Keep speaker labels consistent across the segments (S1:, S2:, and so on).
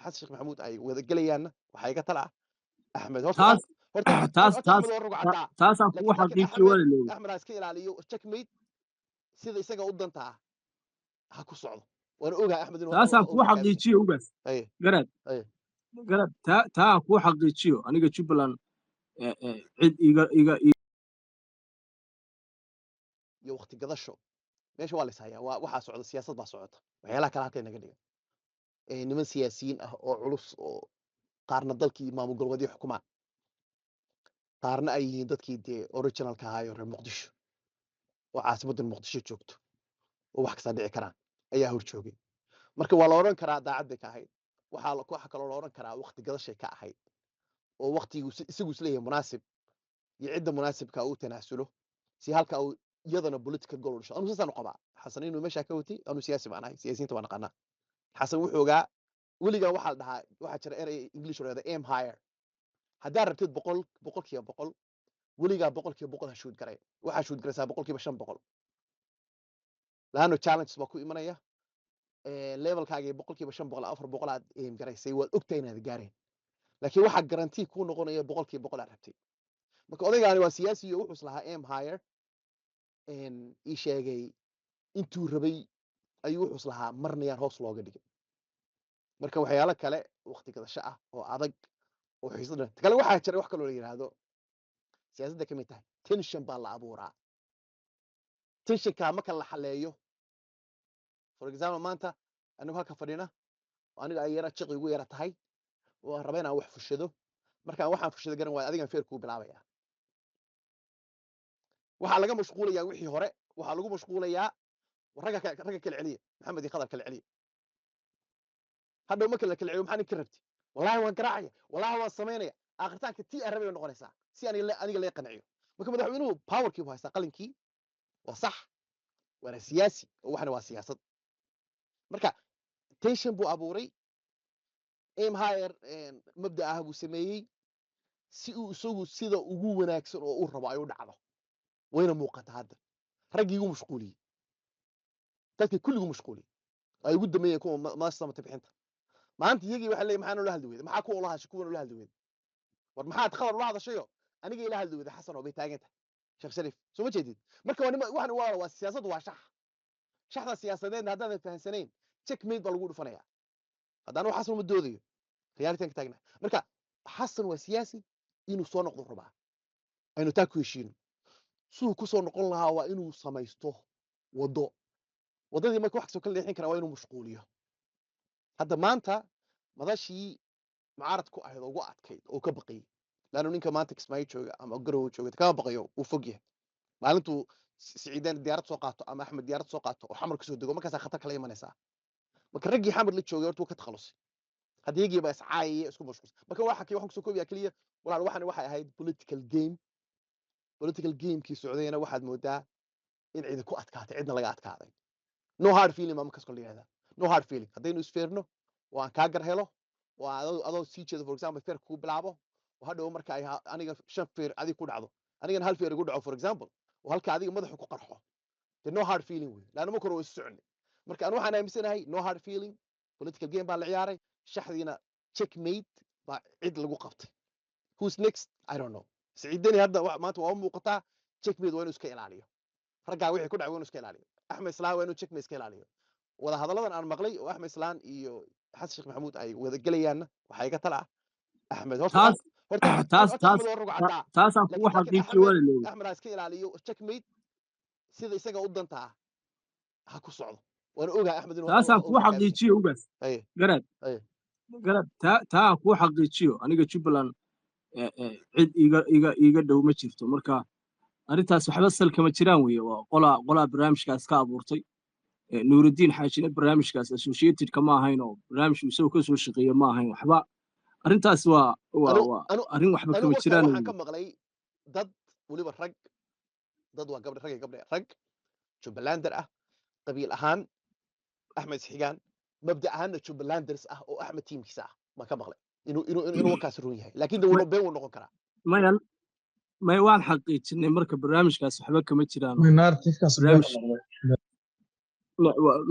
S1: xasan sheekh maxamuud ay wada gelayaanna waxaa iga tala ah axmed horta
S2: taas
S1: axmed waa ruga caddaa
S2: taasaan kugu xaqiijiyo waa leeyahay
S1: axmed ha iska ilaaliyo checkmate sida isaga u danta ah ha ku socdo waana ogahay axmed inuu
S2: taasaan kugu xaqiijiyo ugaas garad taa aan kugu xaqiijiyo aniga jubbaland cid iga
S1: iyo waqti gadasho meesha waa la ishayaa waxaa socda siyaasad baa socota waxyaalaha kale halkay naga dhigan niman siyaasiyiin ah oo culus oo qaarna dalkii maamul goboleedyo xukumaan qaarna ay yihiin dadkii dee originalka ahaayo reer muqdisho oo caasimaddan muqdisho joogto oo wax kastaa dhici karaan ayaa hor joogay marka waa la odhan karaa daacad bay ka ahayd waxaa kaloo la odhan karaa waqti gadashay ka ahayd oo waqtigu isagu isleeyahay munaasib iyo cidda munaasibka uu tanaasulo si halka uu iyadana political goal u dhasho anu saasaan u qabaa xasan inuu meeshaa ka watay anu siyaasi baan ahay siyaasiyiinta waa naqaanaa xasan wuxuu ogaa weligaa waxaa la dhahaa waxaa jira erey english oo leedahay aim higher haddaad rabtid boqolkiiba boqol weligaa boqolkiiba boqol ha shuud garay waxaa shuud garaysaa boqolkiiba 500 laano challenges baa ku imanaya levelkaagii boqolkiiba 500 400 aad aim garaysay waad ogtahay inaad gaareen laakiin waxaa garantii kuu noqonaya boqolkiiba boqol aad rabtay marka odaygaani waa siyaasi iyo wuxuu islahaa aim higher ii sheegay intuu rabay ayuu wuxuu islahaa marna yaan hoos looga dhigin marka waxyaalo kale waqti gadasho ah oo adag oo xiisada kale waxaa jira wax kaloo la yiraahdo siyaasadda kamid tahay tension baa la abuuraa tensionka marka la xaleeyo for example maanta anigu halka fadhina aniga ay yara jiq igu yara tahay oo rabay inaan wax fushado markaan waxaan fushado garan waay adigan feer ku bilaabaya waxaa laga mashquulayaa wixii hore waxaa lagu mashquulayaa ragga kala celiya maxamed iyo qadar kala celiya hadhow marka la kala celiyo maxaa ninka rabti wallahi waan garaacaya wallahi waan samaynaya aakhirtaanka tii arabe noqonaysaa si aniga la qanciyo marka madaxweynuhu powerkii buu haystaa qalinkii waa sax waana siyaasi oo waxna waa siyaasad marka tension buu abuuray aim higher mabda ah buu sameeyey si uu isagu sida ugu wanaagsan oo uu rabo ay u dhacdo wayna muuqata hadda raggii ugu mashquuliyey dadkii kulligu mashquuliyey ay ugu dameeyeen kuwa maastamata bixinta maanta iyagii waxa leeyahay maxaan ula hadli weyday maxaa kuwa ula hadashay kuwan ula hadli weyday war maxaad khabar ula hadashayo aniga ila hadli weyday xasan oo bay taagan tahay sheekh shariif soo ma jeedid marka waa siyaasad waa shaxda siyaasadeedna haddaadan fahansanayn checkmate baa lagu dhufanayaa haddaan wax xasan ma doodayo reality ka taagna marka xasan waa siyaasi inuu soo noqdo rabaa aynu taa ku heshiino suu ku soo noqon lahaa waa inuu samaysto wadadii marka wax soo kala leexin kara waa inuu mashquuliyo hadda maanta madashii mucaarad ku ahayd ugu adkayd oo ka baqayay laanu ninka maanta kismaayo jooga ama garow jooga kama baqayo uu fog yahay maalintuu siciidaan diyaarad soo qaato ama axmed diyaarad soo qaato oo xamar kasoo dego markaas khatar kala imanaysaa marka raggii xamar la joogay horta ka takhalusay haddii ba iscaayay isku mashquulsan marka waxaan kusoo koobiyaa kaliya walaal waxay ahayd political game kii socdayna waxaad moodaa in cid ku adkaatay cidna laga adkaaday no hard feeling ma kasko leeyahay no hard feeling hadaynu isfeerno oo aan ka gar helo oo adoo sii jeedo for example feer ku bilaabo oo hadhow marka ay aniga 5 feer adiga ku dhacdo anigana hal feer igu dhaco for example oo halka adiga madaxa ku qarxo no hard feeling way laana ma koro isocon marka aan waxaan aaminsanahay no hard feeling political game baa la ciyaaray shaxdiina checkmate baa cid lagu qabtay who's next I don't know سعيدني هذا maanta waa muuqataa checkmate waa inuu iska ilaaliyo ragga wixii ku dhacay waa inuu iska ilaaliyo axmed islaan waa inuu checkmate iska ilaaliyo wada hadaladan aan maqlay oo axmed islaan iyo xasan sheekh maxamuud ay wada gelayaanna waxaa iga tala axmed
S2: taasaan kugu xaqiijiyo waa leeyahay
S1: axmed iska ilaaliyo checkmate sida isaga u danta ah ha ku socdo waana ogahay axmed inuu
S2: taasaan kugu xaqiijiyo ugaas garad taa aan kugu xaqiijiyo aniga jubbaland cid iga dhow ma jirto marka arrintaas waxba salkama jiraan weeye waa qolaa barnaamijkaas ka abuurtay nuurudiin xaajina barnaamijkaas associated kama ahayn oo barnaamijku isagoo ka soo shaqeeya ma ahayn waxba arrintaas waa arrin waxba kama jiraan
S1: waxaan ka maqlay dad weliba dad waa gabdhe rag jubbalanders ah qabiil ahaan axmed isxigaan mabda ahaanna jubbalanders ah oo axmed tiimkiisa ah baan ka maqlay inuu kaas run yahay laakiin dawlad been uu noqon karaa
S2: may waan xaqiijinay marka barnaamijkaas waxba kama jiraan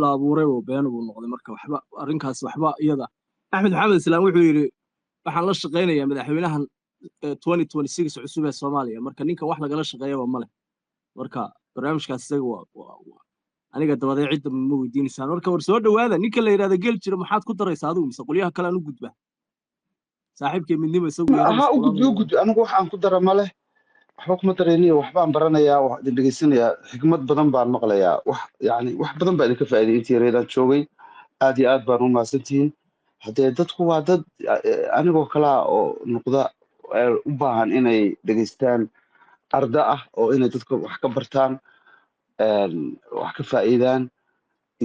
S2: la abuuray oo been uu noqday marka waxba arrinkaas waxba iyada أحمد محمد السلام wuxuu yiri waxaan la shaqeynayaa madaxweynahan 2026 cusub ee Soomaaliya marka ninkan wax lagala shaqeeyo ma leh marka barnaamijkaas isaga waa aniga dabadeed cid ma weydiinaysan marka war soo dhawaada ninka la yiraahdo gel jira maxaad ku daraysaa adigu mise qoliyaha kale aan u gudba saaxiibkay midnimo isagu
S3: aha u gudbo anigu waxaan ku dara ma leh waxba kuma darayniyo waxbaan baranayaa wax dhageysanayaa xigmad badan baan maqlayaa wax badan baan idinka faa'iiday intii reedaan joogay aad iyo aad baan u mahadsantihiin haddee dadku waa dad anigoo kalaa oo noqda u baahan inay dhegeystaan arda ah oo inay dadka wax ka bartaan wax ka faa'iidaan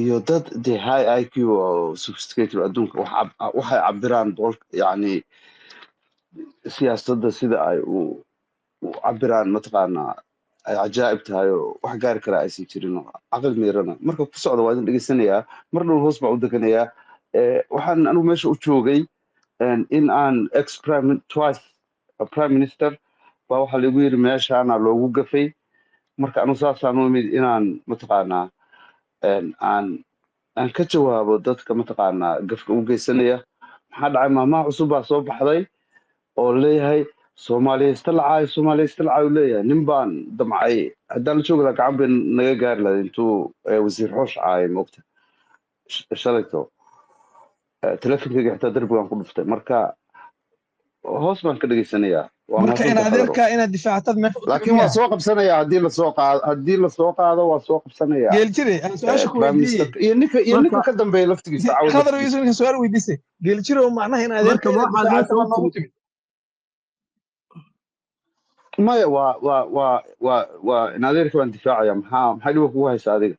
S3: iyo dad dee high IQ oo sophisticated adduunka waxay cabiraan yani siyaasadda sida ay u cabiraan mataqaanaa ay cajaa'ib tahay oo wax gaari kara aysan jirin caqli meerana marka ku socda waa idin dhegeysanayaa mar dhow hoos baa u deganayaa waxaan anigu meesha u joogay in aan twice prime minister baa waxaa lagu yiri meeshaana loogu gafay marka anigu saasaan u imid inaan mataqaanaa aan ka jawaabo dadka mataqaanaa gafka u geysanaya maxaa dhacay maamaha cusub baa soo baxday oo leeyahay soomaaliya istalacaayo leeyahay nin baan damcay haddaan la joogi lahaa gacan bay naga gaari lahayd intuu wasiir xoosh caayay moogta shalayto telefonkayga xitaa darbigaan ku dhuftay marka hoos baan ka dhegeysanayaa
S4: inaad difaactad
S3: laakiin waa soo qabsanayaa haddii lasoo qaado waa soo qabsanayaa
S4: geeljire aan su-aasha ku weydiiyey
S3: iyo ninka ka dambeeya laftigiisa
S4: khadar isu ninka su-aal weydiisay geeljire oo macnaha in adeerka noogu timi
S3: maya waa in adeerka baan difaacaya maxaa dhiba kugu haysa adiga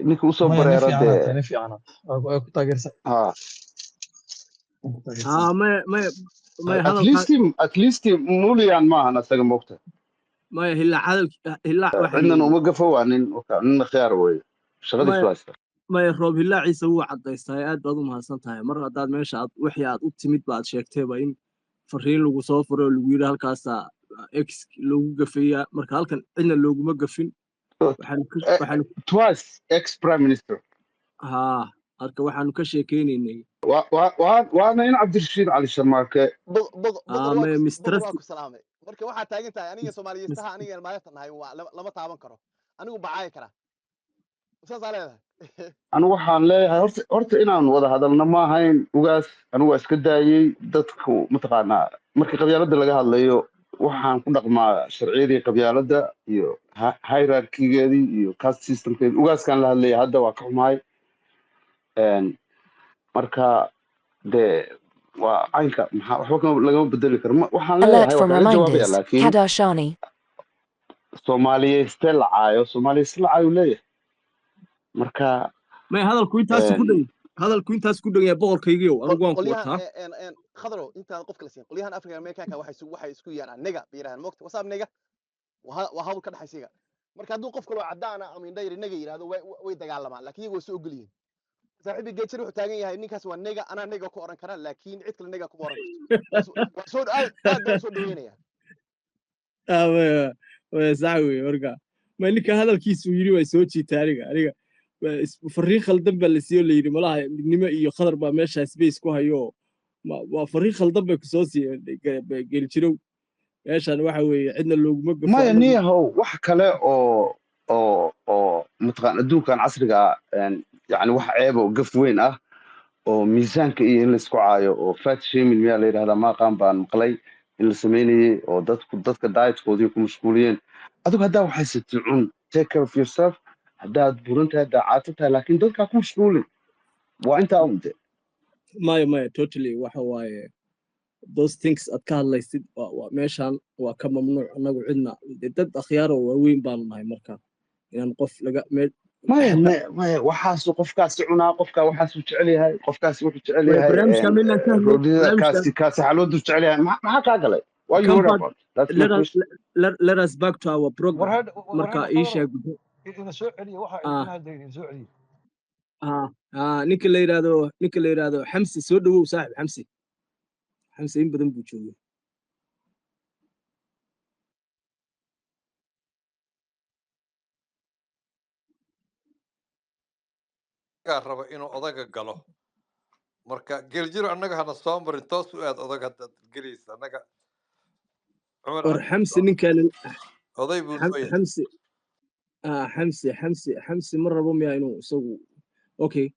S3: ninka usoo bareera dee
S4: ku taageersan
S3: at least muliyan maahan asaga moogta
S2: maya
S3: cidnan uma gafo waa nin khiyaar weeye shaqadiisu haysta
S2: maya roob hilaaciisa wuu caddaystay aad baad u mahadsan tahay mar haddaad meesha wixii aad u timid baad sheegtayba in fariin lagu soo furo oo lagu yidhi halkaasaa x loogu gafeeyaa marka halkan cidna looguma gafin
S3: twice ex prime minister
S2: haa marka waxaanu ka sheekeynaynay
S3: waana in cabdirashiid cali sharmaarke
S1: marka waxaa taagan tahay aniga soomaaliyistaha aniga maayarta nahay lama taaban karo anigu bacaayi karaa saasaa leedahay
S3: anigu waxaan leeyahay horta inaan wada hadalna ma ahayn ugaas anigu waa iska daayey dadku mataqaanaa markii qabyaaladda laga hadlayo waxaan ku dhaqmaa sharciyadii qabyaaladda iyo hierarchigeedii iyo caste systemkeedii ugaaskaan la hadlayay hadda waa ka xumahay marka dee waa caynka waxba lagama bedeli karo waxaan leeyahay waa kaga jawaabaya laakiin soomaaliyeyste lacaayo leeyahay marka
S2: may hadalku intaas ku dhan yahay boqorkaygiiyow anigu waan ku wataa
S1: khadro intaan qofka la siin qolyahan afrika amerikaanka waxay isku yeeraan nega biiraan moogta wasaab nega waa hawl ka dhaxaysiga marka hadduu qof kaloo caddaana ama indhayri nega yidhaahdo way dagaalamaan laakiin iyagu waa soo ogol yihiin saaxiibkii geejir wuxuu taagan yahay ninkaas waa nega anaa nega ku oran kara laakiin cid kale nega kuma oran karto aad baan soo dhaweynaya
S2: sax wey marka ma ninka hadalkiisu yidhi way soo jiita aniga fariin khaldan baa la siiyo la yidhi malaha midnimo iyo khadar baa meesha space ku hayo waa fariin khaldan bay kusoo siiyeen geeljirow meeshan waxa weeye cidna looguma gafo
S3: maya niyahow wax kale oo mataqaan adduunkan casriga yani wax ceeb oo gaf weyn ah oo miisaanka iyo in laisku caayo oo fat shaming miyaa la yidhahdaa maaqaan baan maqlay in la samaynayey oo dadka dietkoodii ku mashquuliyeen adigu haddaa waxaysatay cun take care of yourself haddaad buran tahay haddaa caato tahay laakiin dadkaa ku mashquulin waa intaa unde
S2: maya totally waxa waaye those things aad ka hadlaysid meeshan waa ka mamnuuc annagu cidna dad akhyaar oo waaweyn baanu nahay marka inaan qof
S3: maya waxaasu qofkaasi cunaa qofka waxaasu jecel yahay qofkaasi wuxuu jecel yahay kaasi xaloodu jecel yahay maxaa kaa galay
S2: let us back to our program marka ii sheeg ninka la yiraahdo xamsi soo dhawow saaxib xamsi in badan buu joogay
S5: raba inuu odaga galo marka geeljiro annaga hana soo marin toos u aad odag haddaad gelaysa annaga cumar
S2: or xamsi ninkan
S5: oday buu noo yahay
S2: xamsi ma rabo miyaa inuu isagu okay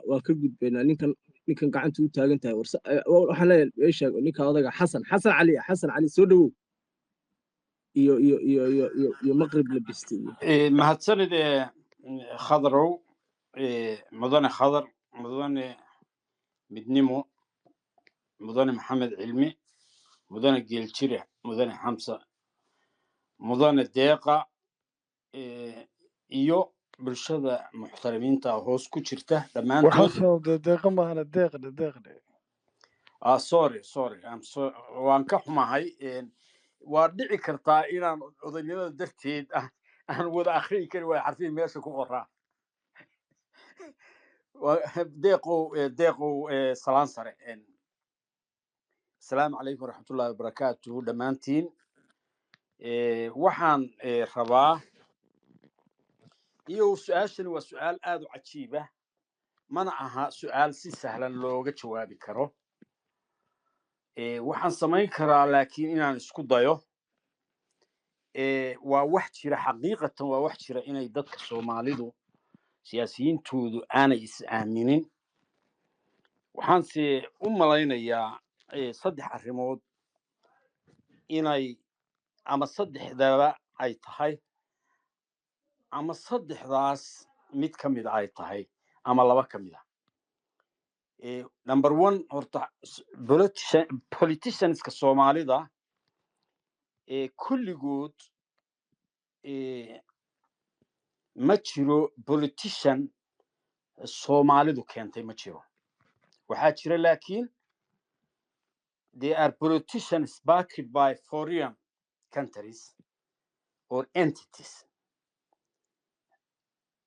S2: waa ka gudbaynaa ninkan gacanta u taagan tahay waxaan leeyahay meesha ninka odaga xasan cali soo dhawow iyo maqrib labistay
S6: mahadsanid khadarow mudane khadar mudane midnimo mudane maxamed cilmi mudane geeljire mudane xamsa mudane deeqa iyo bulshada muxtarimiinta hoos ku jirta dhammaantood waan ka xumahay waa dhici kartaa inaan odaynimada darteed aan wada akhriyi kari waayo xarfihii meesha ku qoraa deeqow salaan sare asalaamu calaykum waraxmatullahi wabarakaatuhu dhammaantiin waxaan rabaa iyo su-aashani waa su-aal aad u cajiiba mana aha su-aal si sahlan looga jawaabi karo waxaan samayn karaa laakiin inaan isku dayo waa wax jira xaqiiqatan waa wax jira inay dadka soomaalidu siyaasiyiintoodu aanay is aaminin waxaanse u malaynayaa 3 arrimood inay ama 3daba ay tahay ama 3daas mid ka mid ay tahay ama 2 ka mid number 1 horta politicianska Soomaalida kulligood ma jiro politician Soomaalidu keentay ma jiro waxaa jira laakiin they are politicians backed by foreign countries or entities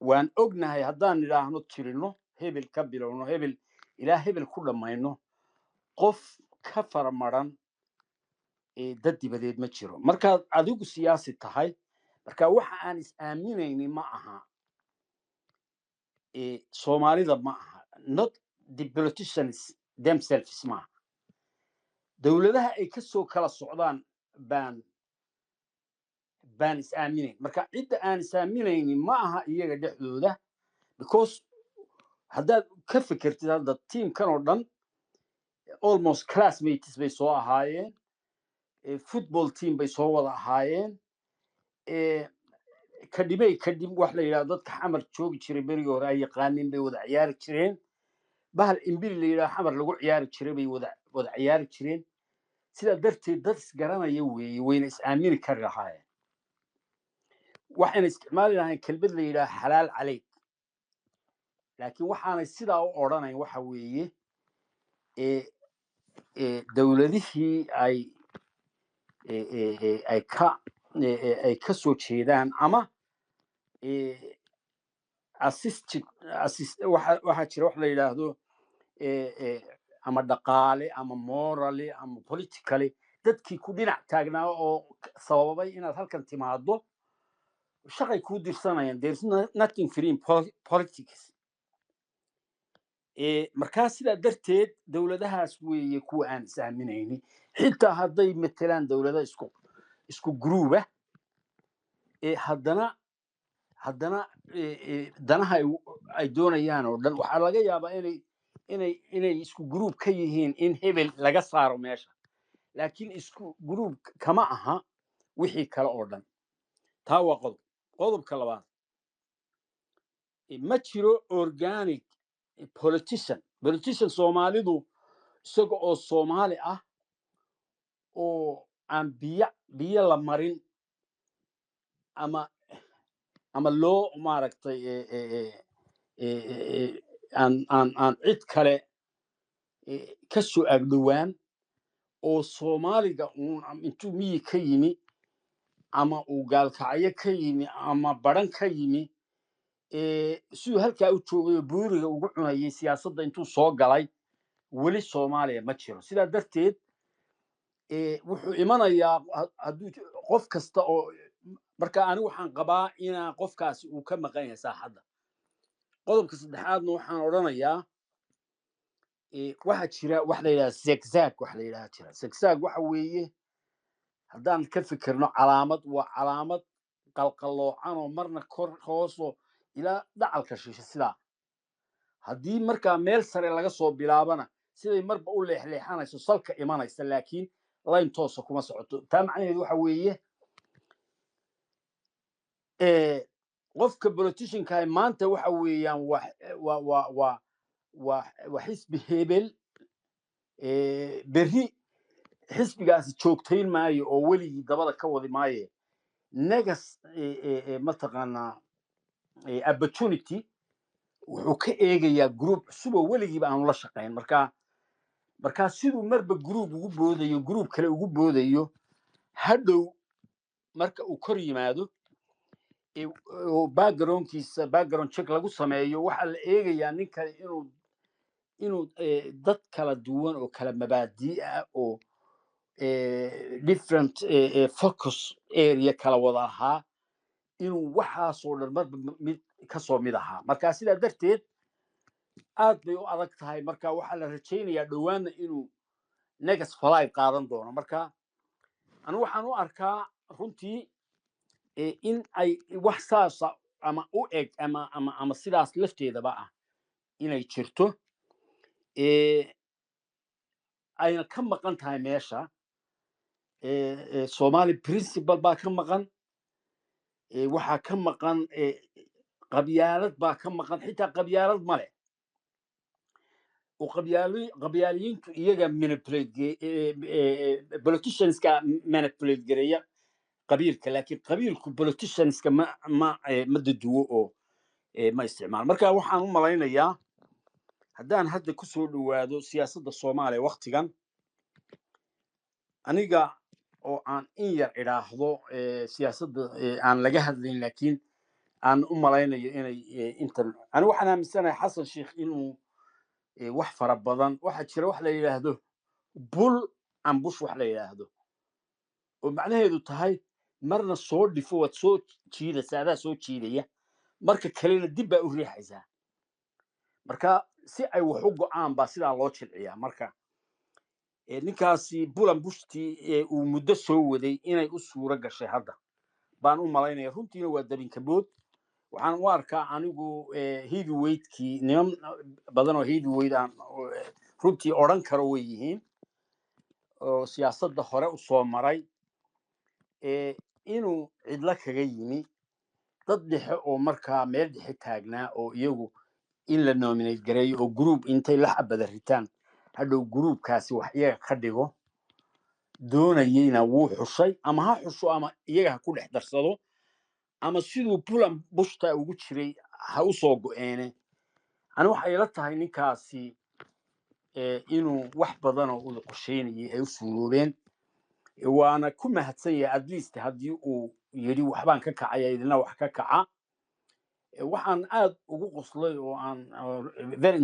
S6: waan ognahay haddaan nidhaahno tirino hebel ka bilowno hebel ilaa hebel ku dhammayno qof ka faramaran dad dibadeed ma jiro markaad adigu siyaasi tahay marka waxa aan is aaminaynin ma aha Soomaalida ma aha not the politicians themselves ma dawladaha ay ka soo kala socdaan baan is aaminayn marka cidda aan is aaminaynin ma aha iyaga dhexdooda because haddaad ka fikirtid hadda teamkan oo dhan almost classmates bay soo ahaayeen football team bay soo wada ahaayeen kadib wax la yidhahdo dadka xamar joogi jiray berigii hore ay yaqaaniin bay wada ciyaari jireen bahal imbiri la yidhahdo xamar lagu ciyaari jiray bay wada ciyaari jireen sidaa darteed dad isgaranaya weeye wayna is aamini kari lahaayeen waxayna isticmaali lahayn kelmad la yidhahdo xalaal caleyk laakiin waxaanay sidaa u odhanayn waxa weeye dawladihii ay ka soo jeedaan ama waxaa jira wax la yidhaahdo ama dhaqaale ama morally ama politically dadkii ku dhinac taagnaa oo sababay inaad halkan timaado shaqay kuu dirsanayaan there's nothing free in politics markaa sidaa darteed dawladahaas weeye kuwa aan is aaminaynin xitaa hadday matelaan dawlada isku gruuba haddana danaha ay doonayaan oo dhan waxaa laga yaabaa inay isku gruub ka yihiin in hebel laga saaro meesha laakiin isku gruub kama aha wixii kale oo dhan taa waa qodobka labaad ma jiro organic politician Soomaalidu isaga oo Soomaali ah oo aan biyo la marin ama loo maaragtay aan cid kale ka soo agdhowaan oo Soomaaliga intuu miyi ka yimi ama uu gaalkacyo ka yimi ama baran ka yimi siduu halkaa u joogay buuriga ugu cunayay siyaasadda intuu soo galay weli Soomaaliya ma jiro sidaa darteed wuxuu imanayaa hadduu qof kasta oo marka anigu waxaan qabaa inaan qofkaasi uu ka maqan yahay saaxadda qodobka saddexaadna waxaan odhanayaa waxaa jira wax la yidhaha zigzag wax la yidhaha jira zigzag waxa weeye haddaan ka fikirno calaamad waa calaamad qalqalloocan oo marna kor hoosoo ilaa dacalka shishe sidaa haddii markaa meel sare laga soo bilaabana siday marba u leexleexanayso salka imanaysa laakiin line toosa kuma socoto taa macnaheedu waxa weeye qofka politicianka maanta waxa weeyaan waa xisbi hebel berri xisbigaasi joogtayn maayo oo weligii dabada ka wadi maaye negas mataqaanaa opportunity wuxuu ka eegayaa group cusub oo weligiiba aanu la shaqayn markaa siduu marba group ugu boodayo group kale ugu boodayo hadhow marka uu kor yimaado backgroundkiisa background check lagu sameeyo waxaa la eegayaa nin kale inuu dad kala duwan oo kala mabaadii ah oo different focus area kala wada ahaa inuu waxaasoo dhan marba mid kasoo mid ahaa marka sidaa darteed aad bay u adag tahay marka waxaa la rajaynayaa dhowaanna inuu negas falaid qaadan doono marka anigu waxaan u arkaa runtii in ay wax saasa ama u eg ama sidaas lafteedaba ah inay jirto ayna ka maqan tahay meesha Somali principle baa ka maqan waxaa ka maqan qabyaalad baa ka maqan xitaa qabyaalad male oo qabyaaliyiintu iyaga politicianska manipulate gareeya qabiilka laakiin qabiilku politicianska ma daduwo oo ma isticmaal marka waxaan u malaynayaa haddaan hadda ku soo dhowaado siyaasadda Soomaaliya waqtigan aniga oo aan in yar idhaahdo siyaasadda aan laga hadlayn laakiin aan u malaynayo inay intan anigu waxaan aaminsanahay xasan sheekh inuu wax fara badan waxaa jira wax la yidhaahdo bull and bush wax la yidhaahdo oo macnaheedu tahay marna soo dhifo waad soo jiidaysaa adaa soo jiidaya marka kalena dib baa u riixaysaa marka si ay wax u go'aan baa sidaa loo jilciyaa marka ninkaasi bulan bushtii uu muddo soo waday inay u suuro gashay hadda baan u malaynaya runtiina waa dabinkabood waxaan u arkaa anigu heavyweightkii niman badan oo heavyweight aan runtii odhan karo way yihiin oo siyaasadda hore u soo maray inuu cidlo kaga yimi dad dhexe oo markaa meel dhexe taagnaa oo iyagu in la nominate gareeyo oo group intay la xabada ritaan hadhow groupkaasi wax iyaga ka dhigo doonayeyna wuu xushay ama ha xusho ama iyaga ha ku dhex darsado ama siduu bulan bushta ugu jiray ha u soo go'eene ani waxay ila tahay ninkaasi inuu wax badan oo uu qorsheynayay ay u suuroobeen waana ku mahadsan yahay at least haddii uu yidhi waxbaan ka kacaya idina wax ka kaca waxaan aad ugu qoslay oo aan very